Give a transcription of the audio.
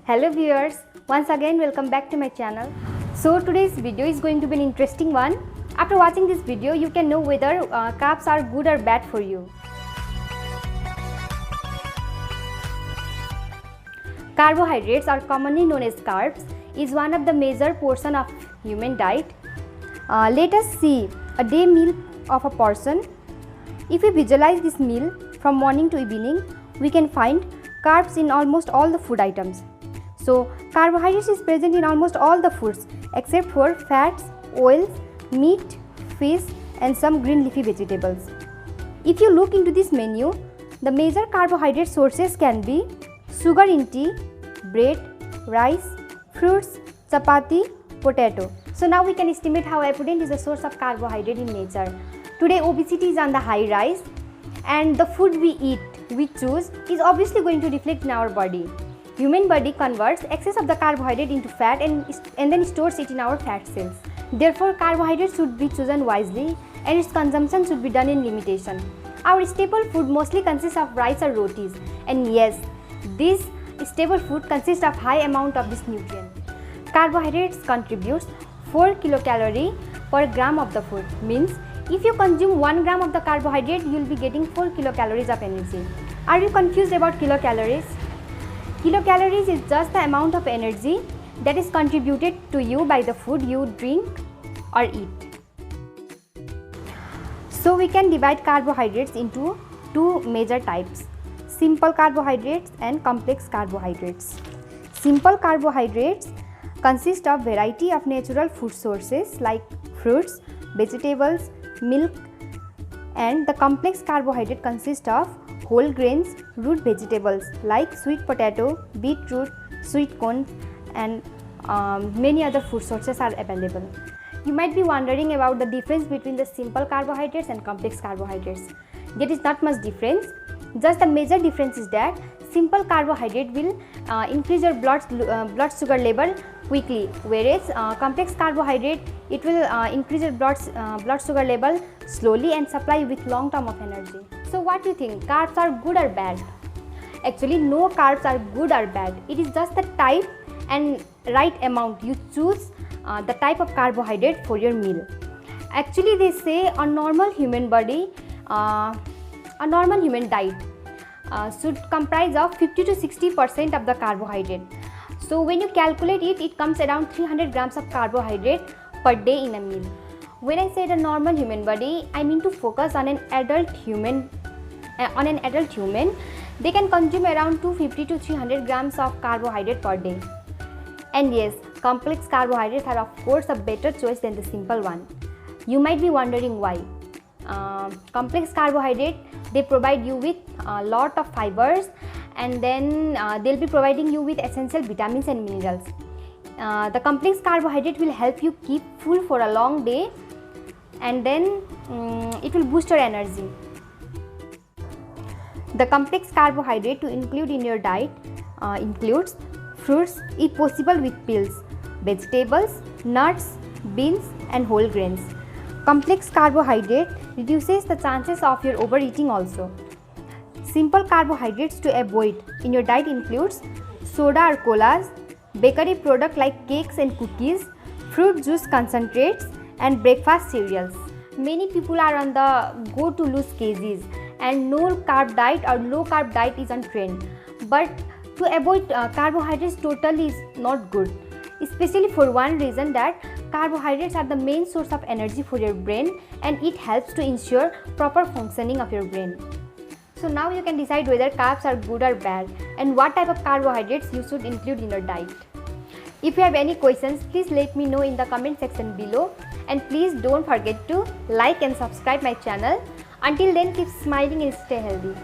Hello viewers, once again welcome back to my channel. So today's video is going to be an interesting one. After watching this video, you can know whether carbs are good or bad for you. Carbohydrates, are commonly known as carbs, is one of the major portion of human diet. Let us see a day meal of a person. If we visualize this meal from morning to evening, we can find carbs in almost all the food items. So carbohydrates is present in almost all the foods except for fats, oils, meat, fish and some green leafy vegetables. If you look into this menu, the major carbohydrate sources can be sugar in tea, bread, rice, fruits, chapati, potato. So now we can estimate how abundant is the source of carbohydrate in nature. Today obesity is on the high rise and the food we eat, we choose is obviously going to reflect in our body. Human body converts excess of the carbohydrate into fat and then stores it in our fat cells. Therefore, carbohydrates should be chosen wisely and its consumption should be done in limitation. Our staple food mostly consists of rice or rotis, and yes, this staple food consists of high amount of this nutrient. Carbohydrates contributes 4 kilocalorie per gram of the food. Means if you consume 1 gram of the carbohydrate, you will be getting 4 kilocalories of energy. Are you confused about kilocalories? Kilocalories is just the amount of energy that is contributed to you by the food you drink or eat. So we can divide carbohydrates into two major types: simple carbohydrates and complex carbohydrates. Simple carbohydrates consist of variety of natural food sources like fruits, vegetables, milk, and the complex carbohydrate consists of whole grains, root vegetables like sweet potato, beetroot, sweet corn, and many other food sources are available. You might be wondering about the difference between the simple carbohydrates and complex carbohydrates. There is not much difference. Just the major difference is that simple carbohydrate will increase your blood sugar level quickly, whereas complex carbohydrate, it will increase your blood sugar level slowly and supply you with long term of energy. So what do you think, carbs are good or bad? Actually, no carbs are good or bad. It is just the type and right amount. You choose the type of carbohydrate for your meal. Actually, they say a normal human body, a normal human diet should comprise of 50 to 60% of the carbohydrate. So when you calculate it, it comes around 300 grams of carbohydrate per day in a meal. When I say a normal human body, I mean to focus on an adult human. They can consume around 250 to 300 grams of carbohydrate per day. And yes, complex carbohydrates are of course a better choice than the simple one. You might be wondering why. Complex carbohydrate, they provide you with a lot of fibers, and then they'll be providing you with essential vitamins and minerals. The complex carbohydrate will help you keep full for a long day, and then it will boost your energy. The complex carbohydrate to include in your diet includes fruits, if possible with peels, vegetables, nuts, beans and whole grains. Complex carbohydrate reduces the chances of your overeating also. Simple carbohydrates to avoid in your diet includes soda or colas, bakery products like cakes and cookies, fruit juice concentrates and breakfast cereals. Many people are on the go to lose kgs and no carb diet or low carb diet is on trend. But to avoid carbohydrates totally is not good, especially for one reason, that carbohydrates are the main source of energy for your brain and it helps to ensure proper functioning of your brain. So now you can decide whether carbs are good or bad and what type of carbohydrates you should include in your diet. If you have any questions, please let me know in the comment section below, and please don't forget to like and subscribe my channel. Until then, keep smiling and stay healthy.